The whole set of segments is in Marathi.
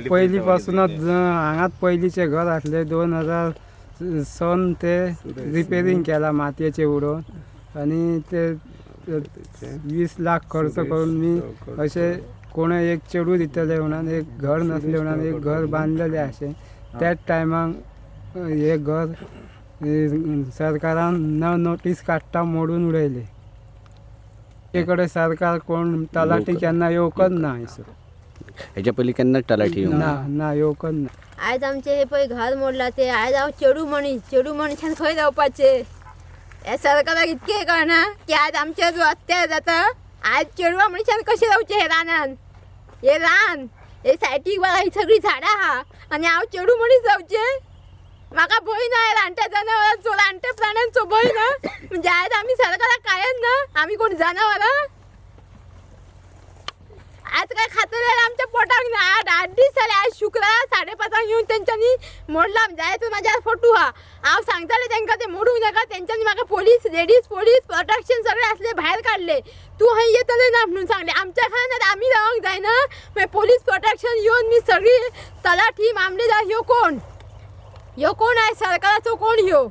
पहिलीपासूनच हांगात पहिलीचे घर असले 2000 सन ते रिपेरिंग केला मातयेचे उडोवन आणि ते 20 लाख खर्च करून मी असे कोण एक चेडू दितले म्हणून एक घर नसले म्हणून एक घर बांधलेले असे त्याच टायमाक हे घर सरकारान न नोटीस काडटा मोडून उडयले. तेकडे सरकार कोण तलाठी केन्ना येवकच ना हैसर. हेच्या पयलीं केन्ना तलाठी ना येवकच ना. आयज आमचे हे पळय घर मोडला ते आयज हांव चेडू मनशान खंय रावपाचे. हे सरकाराक इतके कळना की आज आमचे जो अत्याचार जाता आज चेडवा मनशान कशें रावचे हे रानान. हे रान हे सायटीक बघा ही सगळी झाडां आहा आनी हांव चेडू मनीस जावचे. म्हाका भंय ना रानट्या जनावरांचो रानट्या प्राण्यांचो भंय ना म्हणजे आज आमी सरकाराक कायन ना आमी कोण जनावरां. आज काय खातले आमच्या पोटाक ना 8 दीस जाले. आज शुक्रार 5:30 येऊन तेंच्यांनी मोडला जाय तो म्हाज्या फोटो हा. हांव सांगताले तेंकां ते मोडूंक नाका. तेंच्यांनी म्हाका पोलीस लेडीज पोलीस प्रोटेक्शन सगळे असले भायर काडले. तू हय येतले ना म्हणून सांगले. आमच्या घरान आमी रावंक जायना मागीर पोलीस प्रोटेक्शन येवन मी सगळी तलाठी मामलेदार ह्यो कोण आहे सरकाराचो कोण ह्यो.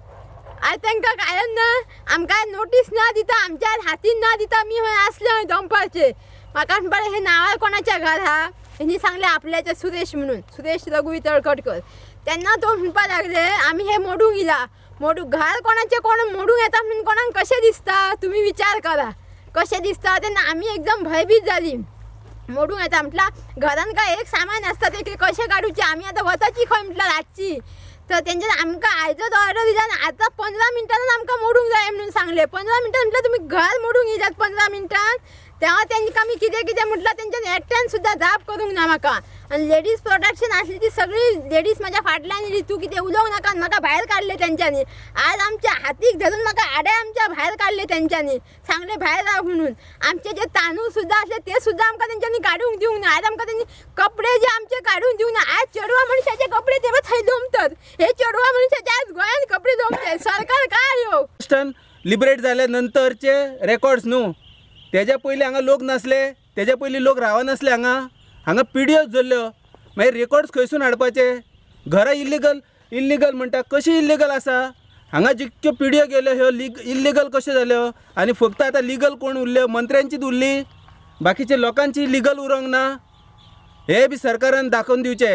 आज तांकां कायन ना आमकां नोटीस ना दिता आमच्या हातीन ना दिता मी हय असले हय दंपाचे. म्हाका म्हणपाक हे नांवार कोणाच्या घर हा हेणी सांगले आपल्याचे सुरेश म्हणून सुरेश रघुवी तळखटकर. तेन्ना तो म्हणपाक लागले आमी हे मोडूंक इला घर कोणाचे कोण मोडूंक येता म्हणून कोणाक कशें दिसता तुम्ही विचार करा कशें दिसता. तेन्ना आमी एकदम भयभीत जाली. मोडूंक येता म्हटल्यार घरान काय एक सामान आसता ते कशें काडूचे आमी आतां वताची खंय म्हटल्यार रातची. तर तेंच्यान आमकां आयजच ऑर्डर दिला आनी आतां 15 मिनटांनी आमकां मोडूंक जाय म्हणून सांगले. 15 मिनटां म्हटल्यार तुमी घर मोडूंक येतात 15 मिनटान. तेव्हा तेंकां आमी कितें म्हटलं तेंच्यान एकट्यान सुद्दां जाप करूंक ना म्हाका. आनी लेडीज प्रोटेक्शन आसली ती सगळी लेडीज म्हाज्या फाटल्यान येयली. तू कितें उलोवंक नाका आनी म्हाका भायर काडले तेंच्यांनी. आज आमच्या हातीक धरून म्हाका आड्या आमच्या भायर काडले तेंच्यांनी. सांगले भायर राव म्हणून. आमचे जे तांदूळ सुद्दां आसले ते सुद्दां आमकां तेंच्यांनी काडूंक दिवंक ना. आज आमकां तेंच्यांनी कपडे जे आमचे काडूंक दिवंक ना. आज चेडवा मनशाचे कपडे ते थंय दमतात. हे चेडवा मनशाचे आज गोंयान कपडे दमतात. सरकार काय ह्यो लिबरेट जाले नंतरचे रेकॉर्ड्स न्हू. तेज्या पयलीं हांगा लोक नासले. तेज्या पयलीं लोक रावनासले हांगा पिडियोच जाल्ल्यो. मागीर रेकॉर्ड्स खंयसून हाडपाचे. घरां इल्लिगल म्हणटा कशी इल्लिगल आसा. हांगा जितक्यो पिडियो गेल्यो ह्यो इल्लिगल कश्यो जाल्यो आनी फक्त आतां लिगल कोण उरल्यो मंत्र्यांचीच उरली. बाकीच्या लोकांची लिगल उरोंक ना. हे बी सरकारान दाखोवन दिवचे.